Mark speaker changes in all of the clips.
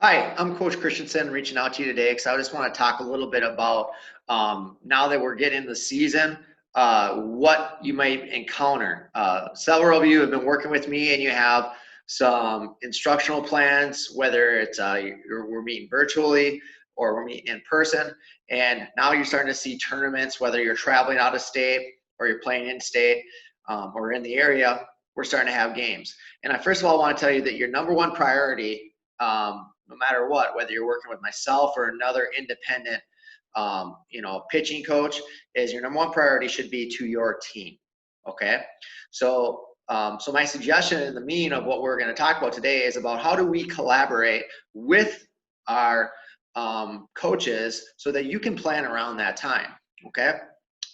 Speaker 1: Hi, I'm Coach Christensen reaching out to you today because I just want to talk a little bit about now that we're getting the season, what you might encounter. Several of you have been working with me and you have some instructional plans, whether it's we're meeting virtually or we're meeting in person. And now you're starting to see tournaments, whether you're traveling out of state or you're playing in state or in the area, we're starting to have games. And I first of all want to tell you that your number one priority no matter what, whether you're working with myself or another independent, pitching coach, is your number one priority should be to your team. Okay, so my suggestion in the mean of what we're going to talk about today is about how do we collaborate with our coaches so that you can plan around that time. Okay,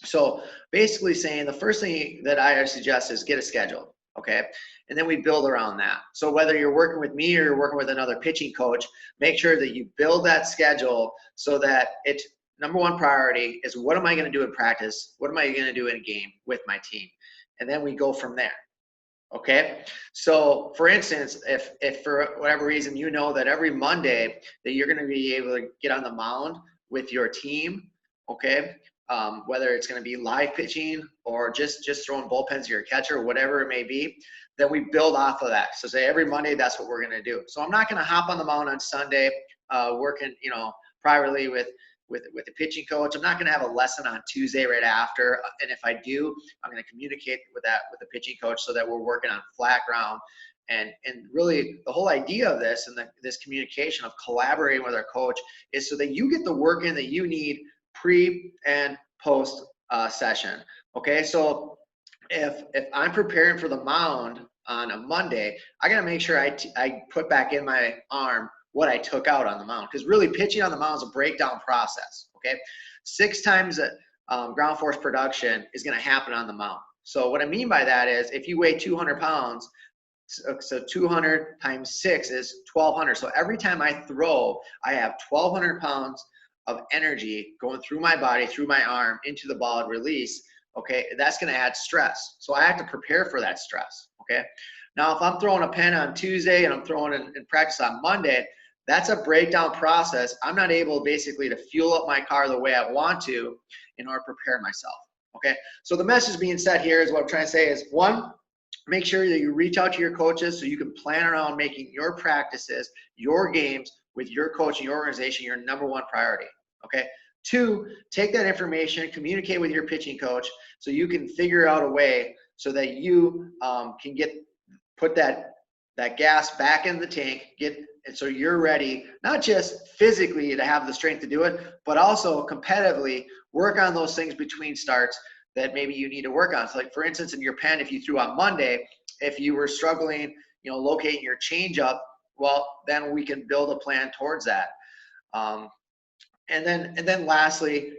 Speaker 1: so basically saying the first thing that I suggest is get a schedule. Okay, and then we build around that. So whether you're working with me or you're working with another pitching coach, make sure that you build that schedule so that it's number one priority is what am I going to do in practice? What am I going to do in a game with my team? And then we go from there. Okay. So for instance, if for whatever reason, you know that every Monday that you're going to be able to get on the mound with your team, okay, whether it's going to be live pitching or just throwing bullpens to your catcher, whatever it may be, then we build off of that. So say every Monday, that's what we're going to do. So I'm not going to hop on the mound on Sunday, working, privately with the pitching coach. I'm not going to have a lesson on Tuesday right after. And if I do, I'm going to communicate with the pitching coach so that we're working on flat ground. And really the whole idea of this and this communication of collaborating with our coach is so that you get the work in that you need pre and post session. Okay, so if I'm preparing for the mound on a Monday, I got to make sure I put back in my arm what I took out on the mound, because really pitching on the mound is a breakdown process. Okay, 6 times ground force production is going to happen on the mound. So what I mean by that is if you weigh 200 pounds, so 200 times 6 is 1,200. So every time I throw, I have 1,200 pounds of energy going through my body, through my arm, into the ball and release. Okay, that's going to add stress. So I have to prepare for that stress. Okay, now if I'm throwing a pen on Tuesday and I'm throwing in practice on Monday, that's a breakdown process. I'm not able basically to fuel up my car the way I want to in order to prepare myself. Okay, so the message being said here is what I'm trying to say is, one, make sure that you reach out to your coaches so you can plan around making your practices, your games with your coach and your organization your number one priority. Okay. 2, take that information, communicate with your pitching coach so you can figure out a way so that you can put that gas back in the tank, and so you're ready, not just physically to have the strength to do it, but also competitively work on those things between starts that maybe you need to work on. So like for instance, in your pen, if you threw on Monday, if you were struggling, locating your changeup, well, then we can build a plan towards that. And then lastly,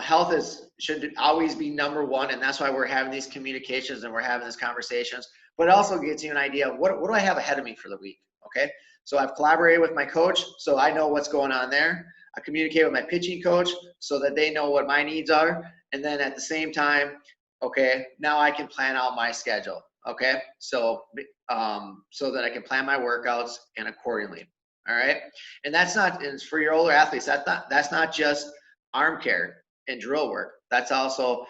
Speaker 1: health should always be number one, and that's why we're having these communications and we're having these conversations. But it also gives you an idea of what do I have ahead of me for the week. Okay, so I've collaborated with my coach, so I know what's going on there. I communicate with my pitching coach so that they know what my needs are, and then at the same time, okay, now I can plan out my schedule. Okay, so that I can plan my workouts and accordingly. All right, and that's not, and for your older athletes, that's not just arm care and drill work. That's also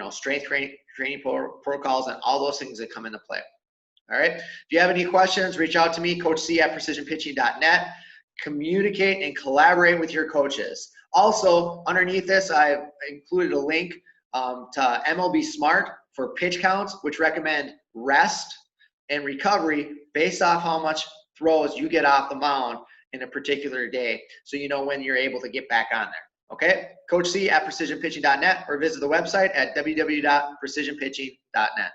Speaker 1: strength training protocols and all those things that come into play. All right. If you have any questions, reach out to me, Coach C at precisionpitching.net. Communicate and collaborate with your coaches. Also, underneath this, I've included a link to MLB Smart for pitch counts, which recommend rest and recovery based off how much throws you get off the mound in a particular day, so you know when you're able to get back on there. Okay, Coach C at precisionpitching.net, or visit the website at www.precisionpitching.net.